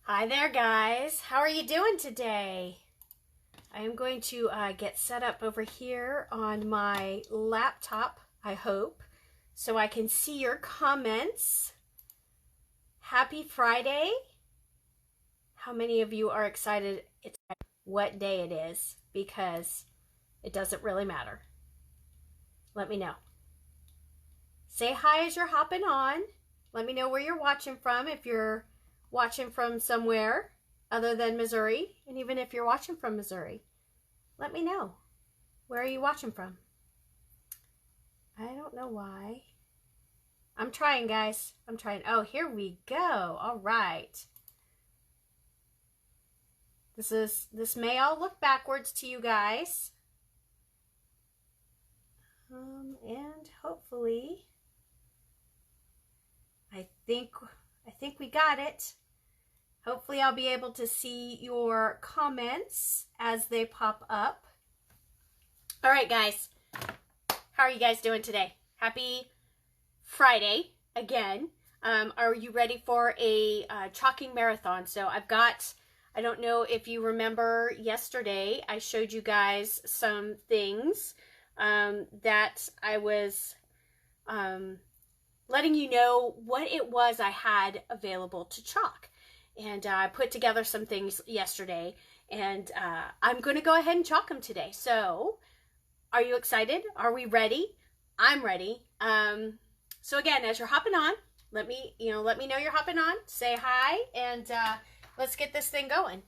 Hi there, guys. How are you doing today? I am going to get set up over here on my laptop, I hope, so I can see your comments. Happy Friday. How many of you are excited it's what day it is? Because it doesn't really matter. Let me know. Say hi as you're hopping on. Let me know where you're watching from, if you're watching from somewhere other than Missouri, and even if you're watching from Missouri, let me know. Where are you watching from? I don't know why. I'm trying, guys. I'm trying. Oh, here we go. All right. This may all look backwards to you guys. And hopefully I think we got it. Hopefully I'll be able to see your comments as they pop up. All right, guys. How are you guys doing today? Happy Friday again. Are you ready for a chalking marathon? So I've got, I don't know if you remember yesterday, I showed you guys some things that I was letting you know what it was I had available to chalk. And I put together some things yesterday, and I'm going to go ahead and chalk them today. So are you excited? Are we ready? I'm ready. So again, as you're hopping on, let me know you're hopping on. Say hi, and let's get this thing going.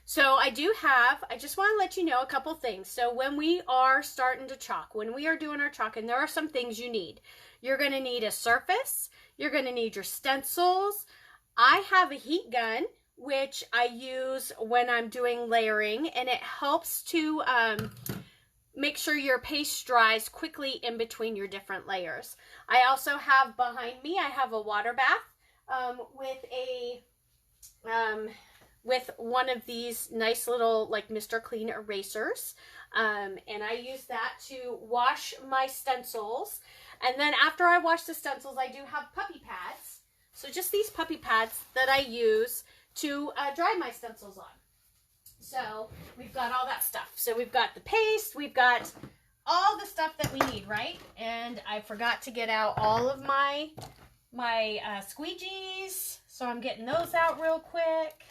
So I just want to let you know a couple things. So when we are starting to chalk, when we are doing our chalking, there are some things you need. You're going to need a surface. You're going to need your stencils. I have a heat gun, which I use when I'm doing layering, and it helps to make sure your paste dries quickly in between your different layers. I also have behind me, I have a water bath with one of these nice little like Mr. Clean erasers, and I use that to wash my stencils. And then after I wash the stencils, I do have puppy pads. So just these puppy pads that I use to dry my stencils on. So we've got all that stuff. So we've got the paste, we've got all the stuff that we need, right? And I forgot to get out all of my squeegees. So I'm getting those out real quick.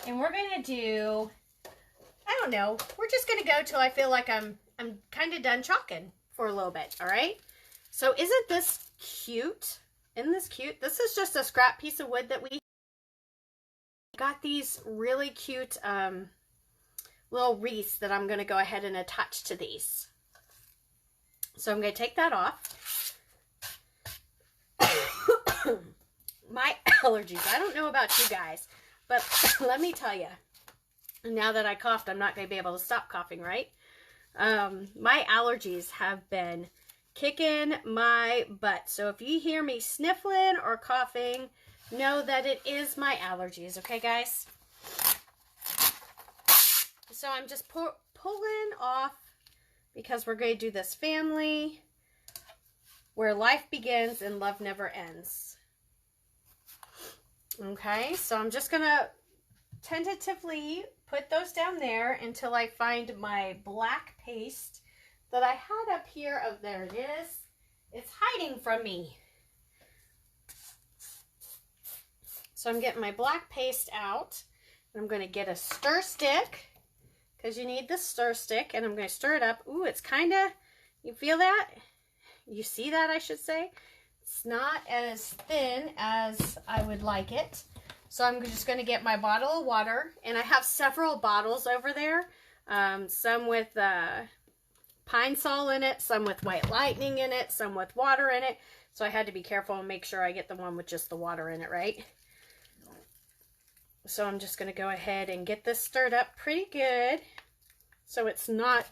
And we're going to do, I don't know, we're just going to go till I feel like I'm kind of done chalking for a little bit, all right? So isn't this cute? Isn't this cute? This is just a scrap piece of wood that we got, these really cute little wreaths that I'm going to go ahead and attach to these. So I'm going to take that off. My allergies. I don't know about you guys, but let me tell you, now that I coughed, I'm not going to be able to stop coughing, right? My allergies have been kicking my butt. So if you hear me sniffling or coughing, know that it is my allergies. Okay, guys? So I'm just pulling off, because we're going to do this family where life begins and love never ends. Okay, so I'm just going to tentatively put those down there until I find my black paste that I had up here. Oh, there it is. It's hiding from me. So I'm getting my black paste out. I'm going to get a stir stick, because you need the stir stick, and I'm going to stir it up. Ooh, it's kind of, you feel that? You see that, I should say? It's not as thin as I would like it. So I'm just going to get my bottle of water, and I have several bottles over there. Some with pine sol in it, some with white lightning in it, some with water in it. So I had to be careful and make sure I get the one with just the water in it, right? So I'm just going to go ahead and get this stirred up pretty good so it's not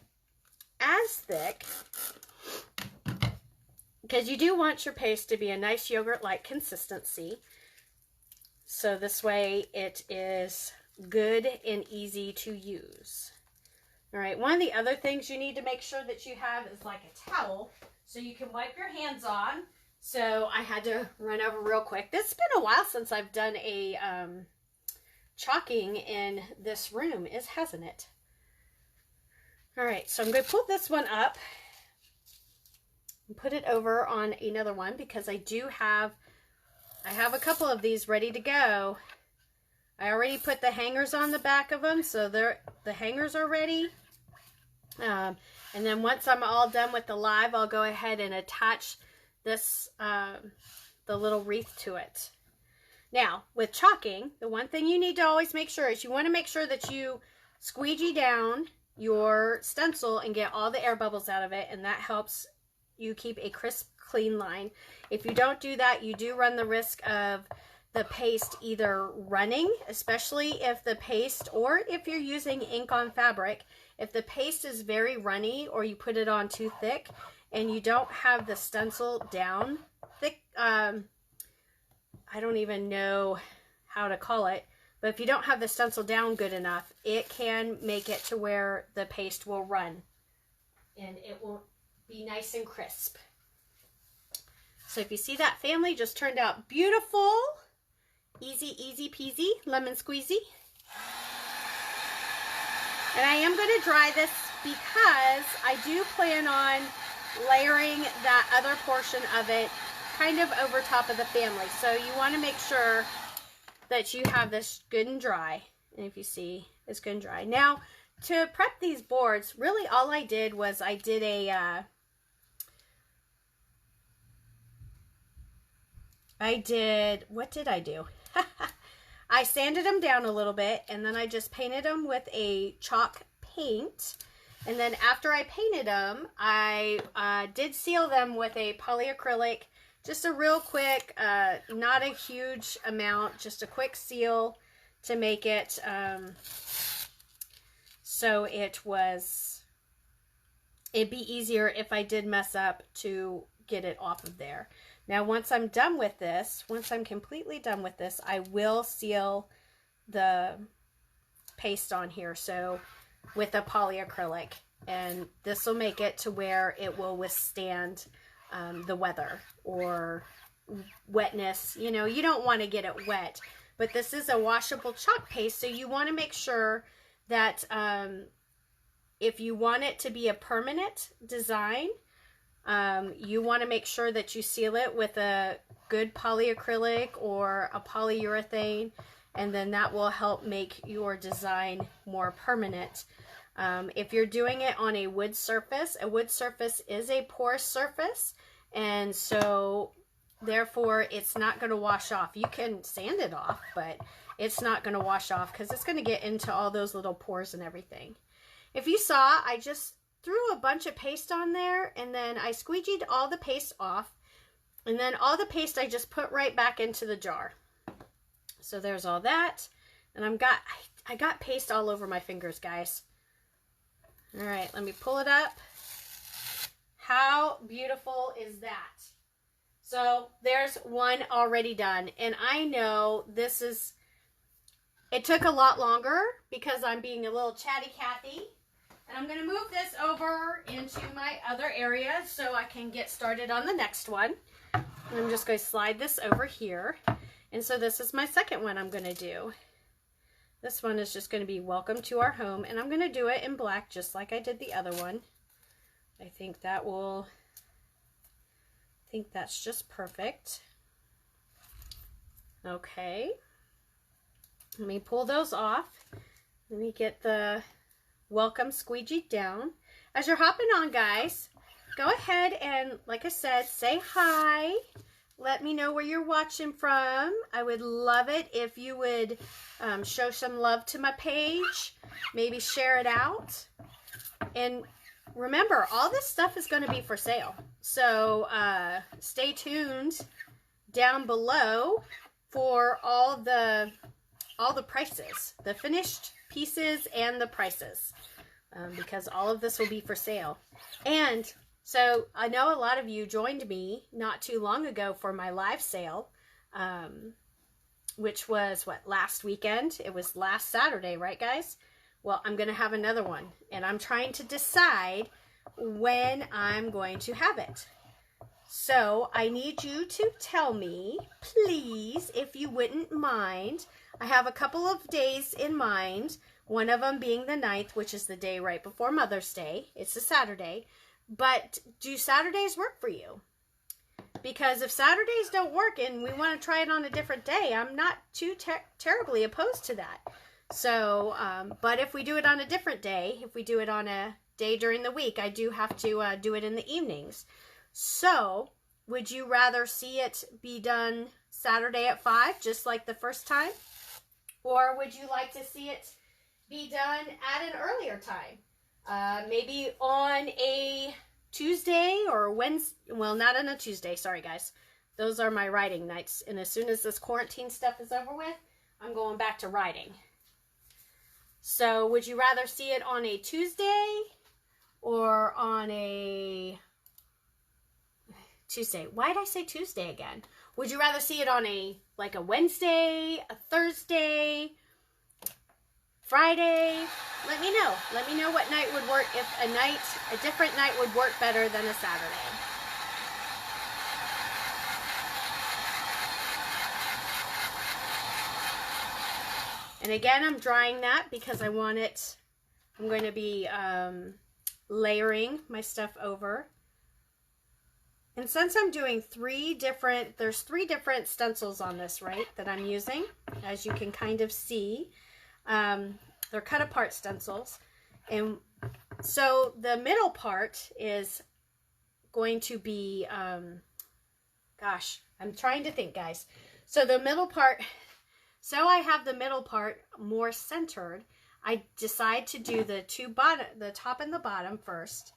as thick, because you do want your paste to be a nice yogurt-like consistency. So this way it is good and easy to use. All right, one of the other things you need to make sure that you have is like a towel so you can wipe your hands on So I had to run over real quick. It's been a while since I've done a chalking in this room, hasn't it? All right, so I'm going to pull this one up and put it over on another one because I have a couple of these ready to go. I already put the hangers on the back of them, so the hangers are ready. And then once I'm all done with the live, I'll go ahead and attach this, the little wreath to it. Now, with chalking, the one thing you need to always make sure is you want to make sure that you squeegee down your stencil and get all the air bubbles out of it, and that helps you keep a crisp, clean line. If you don't do that, you do run the risk of the paste either running, especially if the paste, or if you're using ink on fabric, if the paste is very runny or you put it on too thick and you don't have the stencil down thick, I don't even know how to call it, but if you don't have the stencil down good enough, it can make it to where the paste will run and it won't be nice and crisp. So if you see, that family just turned out beautiful. Easy, easy peasy, lemon squeezy. And I am going to dry this because I do plan on layering that other portion of it kind of over top of the family. So you want to make sure that you have this good and dry. And if you see, it's good and dry. Now, to prep these boards, really all I did was I did a... what did I do? I sanded them down a little bit, and then I just painted them with a chalk paint. And then after I painted them, I did seal them with a polyacrylic, just a real quick, not a huge amount, just a quick seal to make it so it'd be easier if I did mess up to get it off of there. Now, once I'm done with this, once I'm completely done with this, I will seal the paste on here, so with a polyacrylic, and this will make it to where it will withstand the weather or wetness. You know, you don't want to get it wet, but this is a washable chalk paste, so you want to make sure that if you want it to be a permanent design, you want to make sure that you seal it with a good polyacrylic or a polyurethane, and then that will help make your design more permanent. If you're doing it on a wood surface is a porous surface, and so therefore it's not going to wash off. You can sand it off, but it's not going to wash off because it's going to get into all those little pores and everything. If you saw, I just threw a bunch of paste on there, and then I squeegeed all the paste off, and then all the paste I just put right back into the jar. So there's all that, and I got paste all over my fingers, guys. All right, let me pull it up. How beautiful is that? So there's one already done, and I know it took a lot longer because I'm being a little chatty Cathy. And I'm going to move this over into my other area so I can get started on the next one. I'm just going to slide this over here. And so this is my second one I'm going to do. This one is just going to be Welcome to Our Home. And I'm going to do it in black just like I did the other one. I think that's just perfect. Okay. Let me pull those off. Let me get the welcome squeegee down. As you're hopping on, guys, go ahead and, like I said, say hi. Let me know where you're watching from. I would love it if you would show some love to my page. Maybe share it out. And remember, all this stuff is going to be for sale. So stay tuned down below for all the prices, the finished pieces and the prices, because all of this will be for sale. And so I know a lot of you joined me not too long ago for my live sale, which was last weekend. It was last Saturday, right, guys? Well, I'm going to have another one, and I'm trying to decide when I'm going to have it. So I need you to tell me, please, if you wouldn't mind. I have a couple of days in mind, one of them being the 9th, which is the day right before Mother's Day. It's a Saturday. But do Saturdays work for you? Because if Saturdays don't work and we want to try it on a different day, I'm not too terribly opposed to that. So, but if we do it on a different day, if we do it on a day during the week, I do have to do it in the evenings. So, would you rather see it be done Saturday at 5, just like the first time? Or would you like to see it be done at an earlier time? Maybe on a Tuesday or Wednesday. Well, not on a Tuesday. Sorry, guys. Those are my writing nights. And as soon as this quarantine stuff is over with, I'm going back to writing. So, would you rather see it on a Tuesday or on a Tuesday? Why did I say Tuesday again? Would you rather see it on a Wednesday, a Thursday, Friday? Let me know. Let me know what night would work, if a different night would work better than a Saturday. And again, I'm drying that because I want it, I'm going to be layering my stuff over. And since I'm doing there's three different stencils on this, right, that I'm using, as you can kind of see. They're cut apart stencils. And so the middle part is going to be, gosh, I'm trying to think, guys. So the middle part, so I have the middle part more centered. I decide to do the top and the bottom first,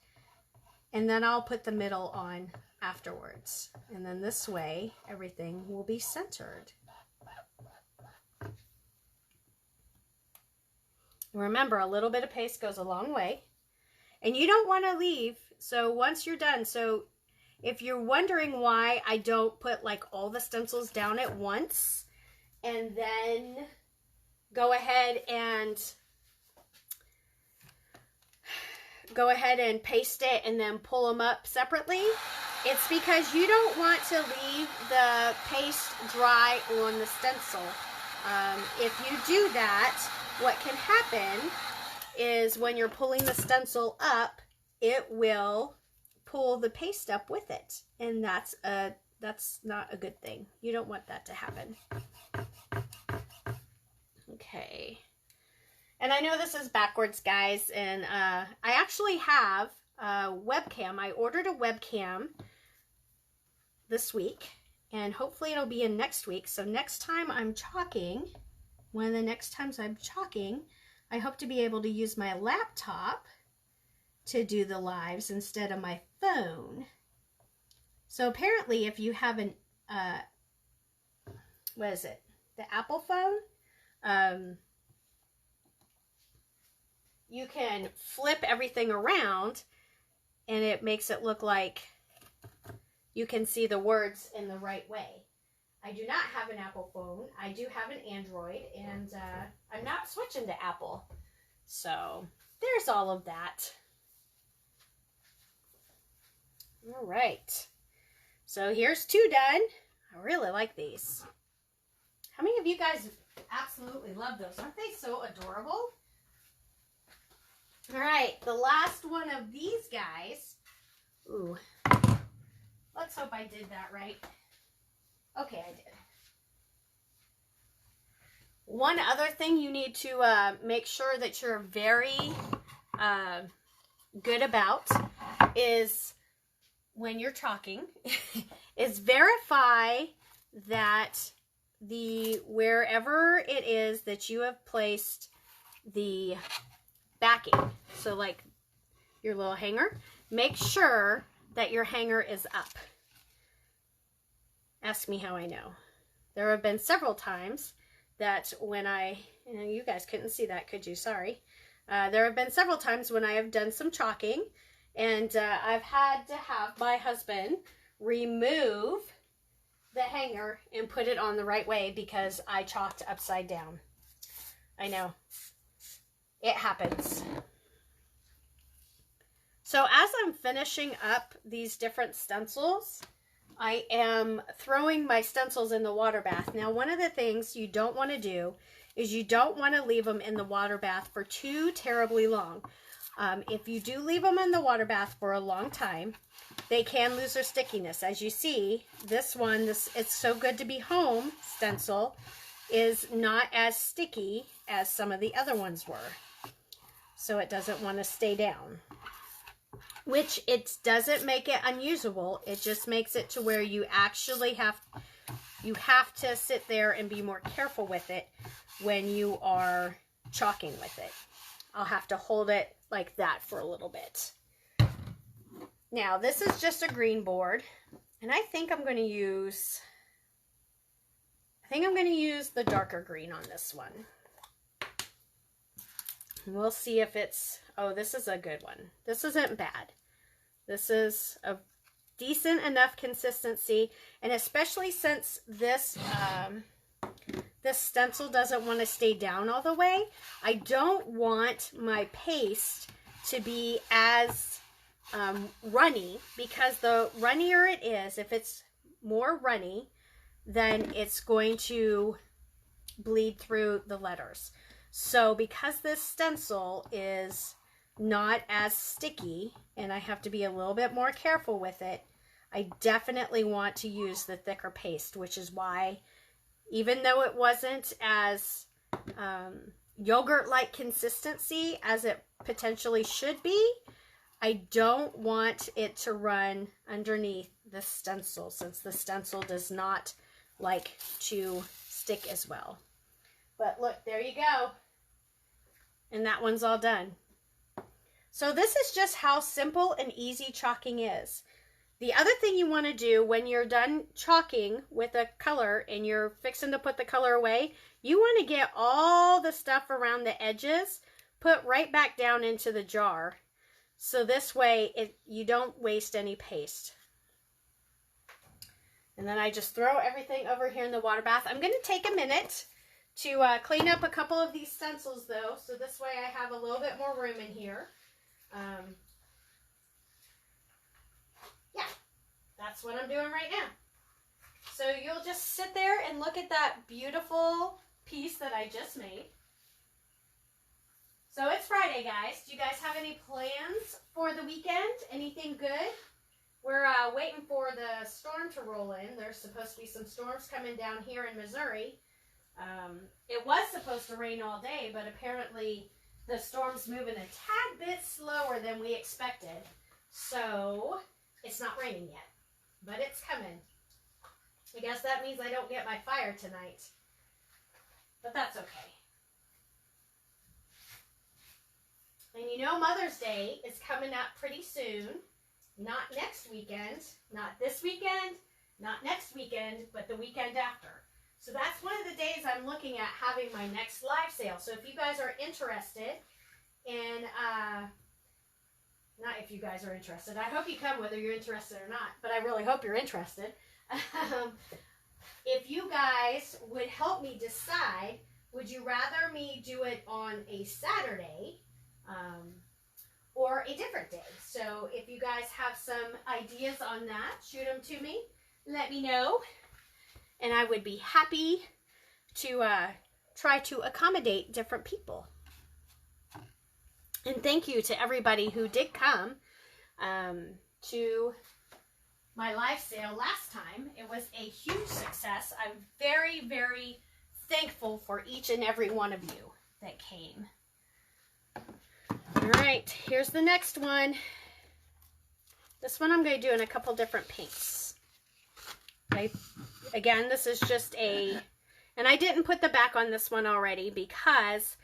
and then I'll put the middle on afterwards. And then this way, everything will be centered. Remember, a little bit of paste goes a long way. And you don't want to leave, so once you're done, so if you're wondering why I don't put like all the stencils down at once, and then go ahead and paste it and then pull them up separately, it's because you don't want to leave the paste dry on the stencil. If you do that, what can happen is when you're pulling the stencil up, it will pull the paste up with it, and that's not a good thing. You don't want that to happen. Okay. And I know this is backwards, guys, and I actually have a webcam. I ordered a webcam this week, and hopefully it'll be in next week. So next time I'm chalking, one of the next times I'm chalking, I hope to be able to use my laptop to do the lives instead of my phone. So apparently if you have an, what is it? The Apple phone, you can flip everything around and it makes it look like you can see the words in the right way. I do not have an Apple phone. I do have an Android, and I'm not switching to Apple. So there's all of that. All right. So here's 2 done. I really like these. How many of you guys absolutely love those? Aren't they so adorable? All right, the last one of these guys. Ooh. Let's hope I did that right. Okay, I did. One other thing you need to make sure that you're very good about is when you're chalking is verify that wherever it is that you have placed the backing, so like your little hanger, make sure that your hanger is up. Ask me how I know. There have been several times that when you guys couldn't see that, could you? Sorry. There have been several times when I have done some chalking, and I've had to have my husband remove the hanger and put it on the right way because I chalked upside down. I know. It happens. So as I'm finishing up these different stencils, I am throwing my stencils in the water bath. Now, one of the things you don't want to do is you don't want to leave them in the water bath for too terribly long. If you do leave them in the water bath for a long time, they can lose their stickiness. As you see, this one, It's So Good to Be Home stencil is not as sticky as some of the other ones were. So it doesn't want to stay down. Which it doesn't make it unusable. It just makes it to where you actually have to sit there and be more careful with it when you are chalking with it. I'll have to hold it like that for a little bit. Now, this is just a green board, and I think I'm going to use the darker green on this one. We'll see if it's, oh, this is a good one. This isn't bad. This is a decent enough consistency, and especially since this stencil doesn't want to stay down all the way, I don't want my paste to be as runny, because the runnier it is, if it's more runny, then it's going to bleed through the letters. So because this stencil is not as sticky and I have to be a little bit more careful with it, I definitely want to use the thicker paste, which is why, even though it wasn't as yogurt-like consistency as it potentially should be, I don't want it to run underneath the stencil, since the stencil does not like to stick as well. But look, there you go. And that one's all done. So this is just how simple and easy chalking is. The other thing you want to do when you're done chalking with a color and you're fixing to put the color away, you want to get all the stuff around the edges put right back down into the jar. So this way you don't waste any paste. And then I just throw everything over here in the water bath. I'm going to take a minute to clean up a couple of these stencils though, so this way I have a little bit more room in here. Yeah, that's what I'm doing right now. So you'll just sit there and look at that beautiful piece that I just made. So it's Friday, guys. Do you guys have any plans for the weekend? Anything good? We're waiting for the storm to roll in. There's supposed to be some storms coming down here in Missouri. It was supposed to rain all day, but apparently the storm's moving a tad bit slower than we expected. So it's not raining yet, but it's coming. I guess that means I don't get my fire tonight, but that's okay. And you know Mother's Day is coming up pretty soon. Not next weekend, not this weekend, not next weekend, but the weekend after. So that's one of the days I'm looking at having my next live sale. So if you guys are interested in, not if you guys are interested, I hope you come whether you're interested or not, but I really hope you're interested. If you guys would help me decide, would you rather me do it on a Saturday or a different day? So if you guys have some ideas on that, shoot them to me. Let me know. And I would be happy to try to accommodate different people. And thank you to everybody who did come to my live sale last time. It was a huge success. I'm very, very thankful for each and every one of you that came. All right, here's the next one. This one I'm going to do in a couple different pinks. Again, this is just a, and I didn't put the back on this one already because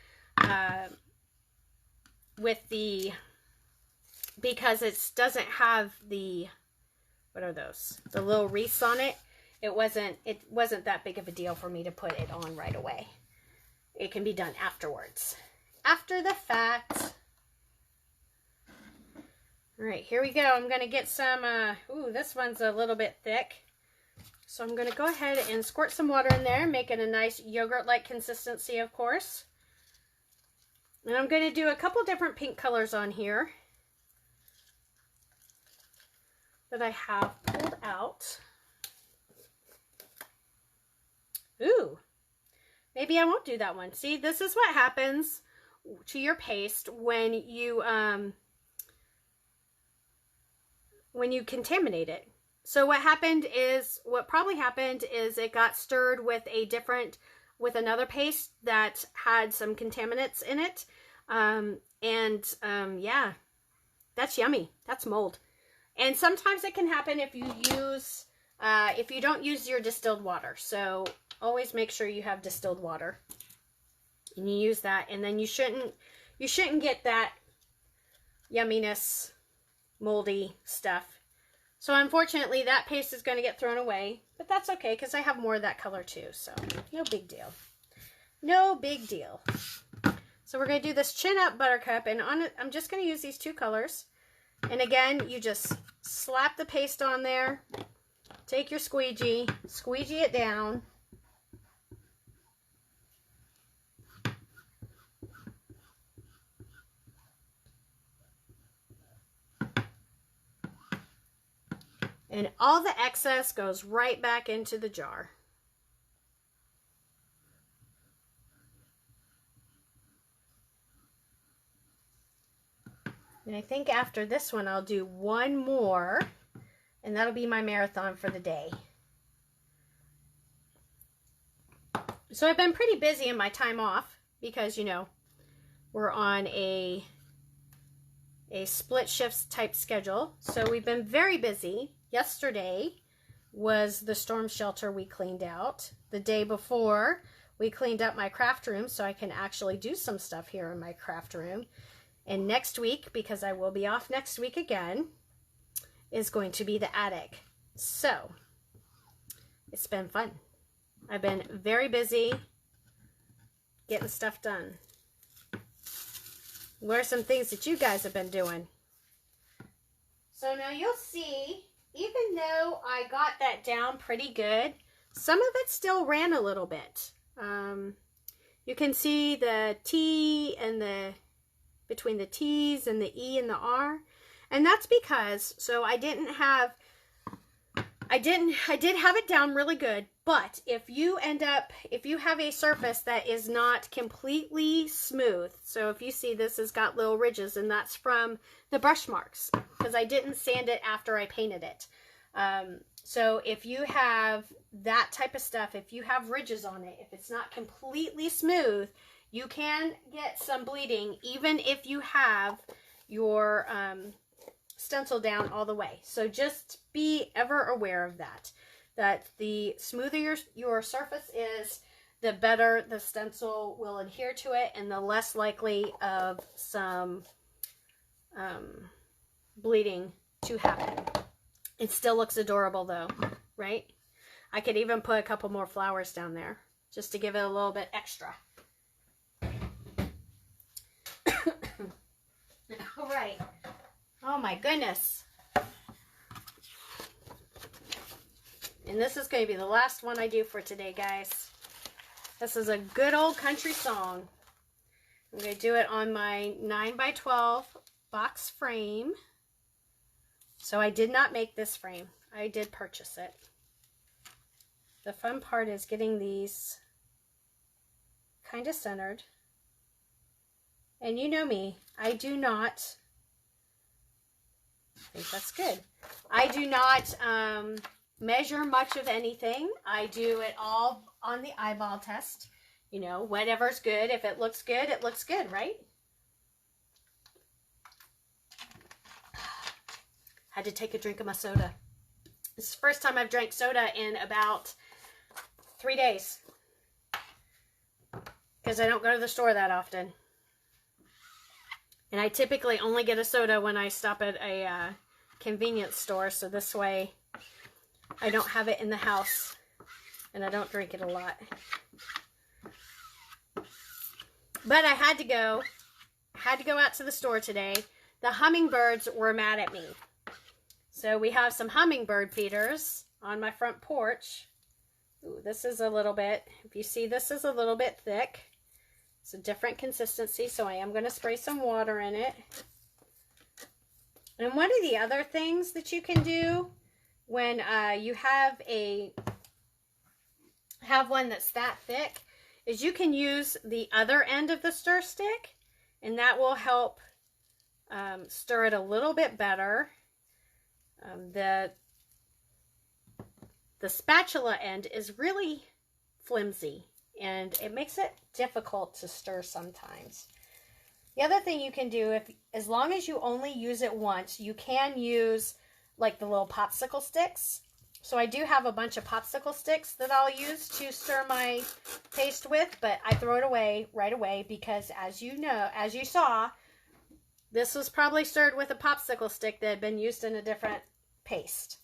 because it doesn't have the, what are those? The little wreaths on it. It wasn't that big of a deal for me to put it on right away. It can be done afterwards. After the fact. All right, here we go. I'm going to get some, ooh, this one's a little bit thick. So I'm going to go ahead and squirt some water in there, make it a nice yogurt-like consistency, of course. And I'm going to do a couple different pink colors on here that I have pulled out. Ooh, maybe I won't do that one. See, this is what happens to your paste when you contaminate it. So what probably happened is it got stirred with another paste that had some contaminants in it. Yeah, that's yummy. That's mold. And sometimes it can happen if you don't use your distilled water. So always make sure you have distilled water. And you use that, and then you shouldn't get that yumminess, moldy stuff. So unfortunately, that paste is going to get thrown away, but that's okay because I have more of that color too, so no big deal. No big deal. So we're going to do this Chin Up Buttercup, and on it, I'm just going to use these two colors. And again, you just slap the paste on there, take your squeegee it down. And all the excess goes right back into the jar. And I think after this one, I'll do one more, and that'll be my marathon for the day. So I've been pretty busy in my time off because, you know, we're on a split shifts type schedule. So we've been very busy. Yesterday was the storm shelter we cleaned out. The day before, we cleaned up my craft room so I can actually do some stuff here in my craft room. And next week, because I will be off next week again, is going to be the attic. So it's been fun. I've been very busy getting stuff done. What are some things that you guys have been doing? So now you'll see, even though I got that down pretty good, some of it still ran a little bit. You can see the T and between the T's and the E and the R. And that's because, so I did have it down really good, but if you have a surface that is not completely smooth, so if you see this has got little ridges, and that's from the brush marks, because I didn't sand it after I painted it. So if you have that type of stuff, if you have ridges on it, if it's not completely smooth, you can get some bleeding, even if you have your stencil down all the way. So just be ever aware of that. That the smoother your surface is, the better the stencil will adhere to it, and the less likely of some bleeding to happen. It still looks adorable though, right? I could even put a couple more flowers down there just to give it a little bit extra. All right. Oh my goodness. And this is going to be the last one I do for today, guys. This is a good old country song. I'm going to do it on my 9x12 box frame. So I did not make this frame. I did purchase it. The fun part is getting these kind of centered. And you know me, I think that's good. I do not measure much of anything. I do it all on the eyeball test. You know, whatever's good. If it looks good, it looks good, right? Had to take a drink of my soda. This is the first time I've drank soda in about 3 days. Because I don't go to the store that often. And I typically only get a soda when I stop at a convenience store. So this way I don't have it in the house. And I don't drink it a lot. But I had to go. Out to the store today. The hummingbirds were mad at me. So we have some hummingbird feeders on my front porch. Ooh, this is a little bit, if you see, this is a little bit thick. It's a different consistency, so I am going to spray some water in it. And one of the other things that you can do when you have a have one that's that thick is you can use the other end of the stir stick, and that will help stir it a little bit better. The spatula end is really flimsy, and it makes it difficult to stir sometimes. The other thing you can do, as long as you only use it once, you can use like the little popsicle sticks. So I do have a bunch of popsicle sticks that I'll use to stir my paste with, but I throw it away right away because, as you know, as you saw, this was probably stirred with a popsicle stick that had been used in a different paste.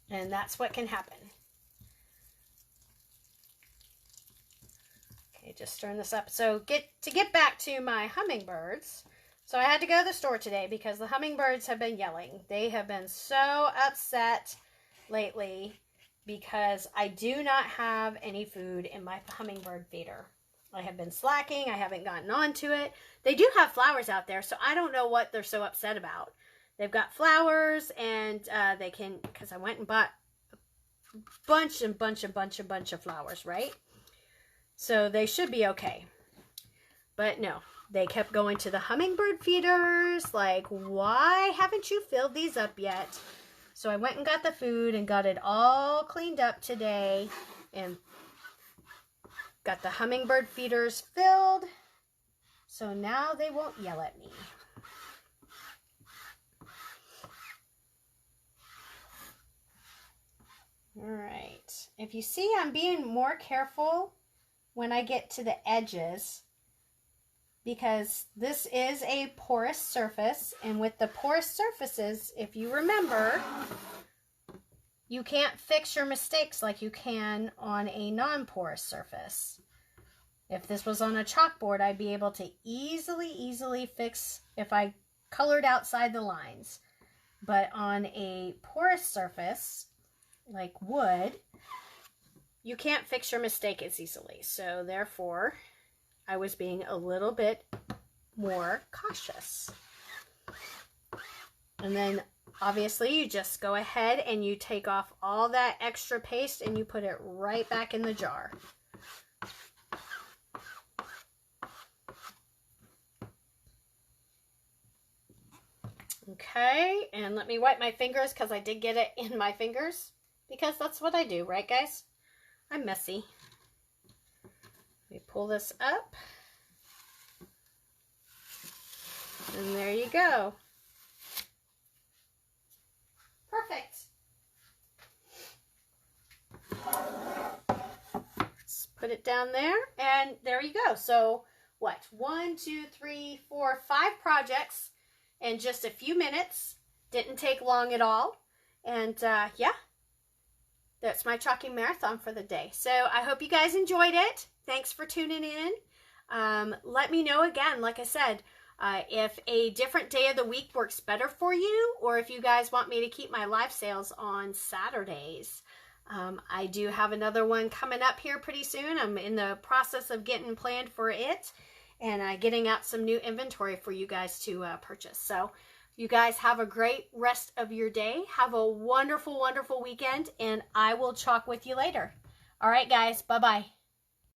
And that's what can happen. Okay, just stirring this up. So to get back to my hummingbirds. So I had to go to the store today because the hummingbirds have been yelling. They have been so upset lately because I do not have any food in my hummingbird feeder. I have been slacking. I haven't gotten onto it. They do have flowers out there, so I don't know what they're so upset about. They've got flowers, and they can, because I went and bought a bunch of flowers, right? So they should be okay. But no, they kept going to the hummingbird feeders, like, why haven't you filled these up yet? So I went and got the food and got it all cleaned up today and got the hummingbird feeders filled. So now they won't yell at me. All right. If you see, I'm being more careful when I get to the edges, because this is a porous surface, and with the porous surfaces, if you remember, you can't fix your mistakes like you can on a non-porous surface. If this was on a chalkboard, I'd be able to easily fix if I colored outside the lines. But on a porous surface, like wood, you can't fix your mistake as easily. So therefore, I was being a little bit more cautious. And then obviously you just go ahead and you take off all that extra paste and you put it right back in the jar. Okay, and let me wipe my fingers because I did get it in my fingers, because that's what I do, right guys? I'm messy. Let me pull this up. And there you go. Perfect. Let's put it down there, and there you go. So what? 1, 2, 3, 4, 5 projects in just a few minutes. Didn't take long at all. And yeah, that's my chalking marathon for the day. So I hope you guys enjoyed it. Thanks for tuning in. Let me know again, like I said, if a different day of the week works better for you, or if you guys want me to keep my live sales on Saturdays. I do have another one coming up here pretty soon. I'm in the process of getting planned for it, and getting out some new inventory for you guys to purchase. So you guys have a great rest of your day. Have a wonderful, wonderful weekend, and I will chalk with you later. All right, guys. Bye-bye.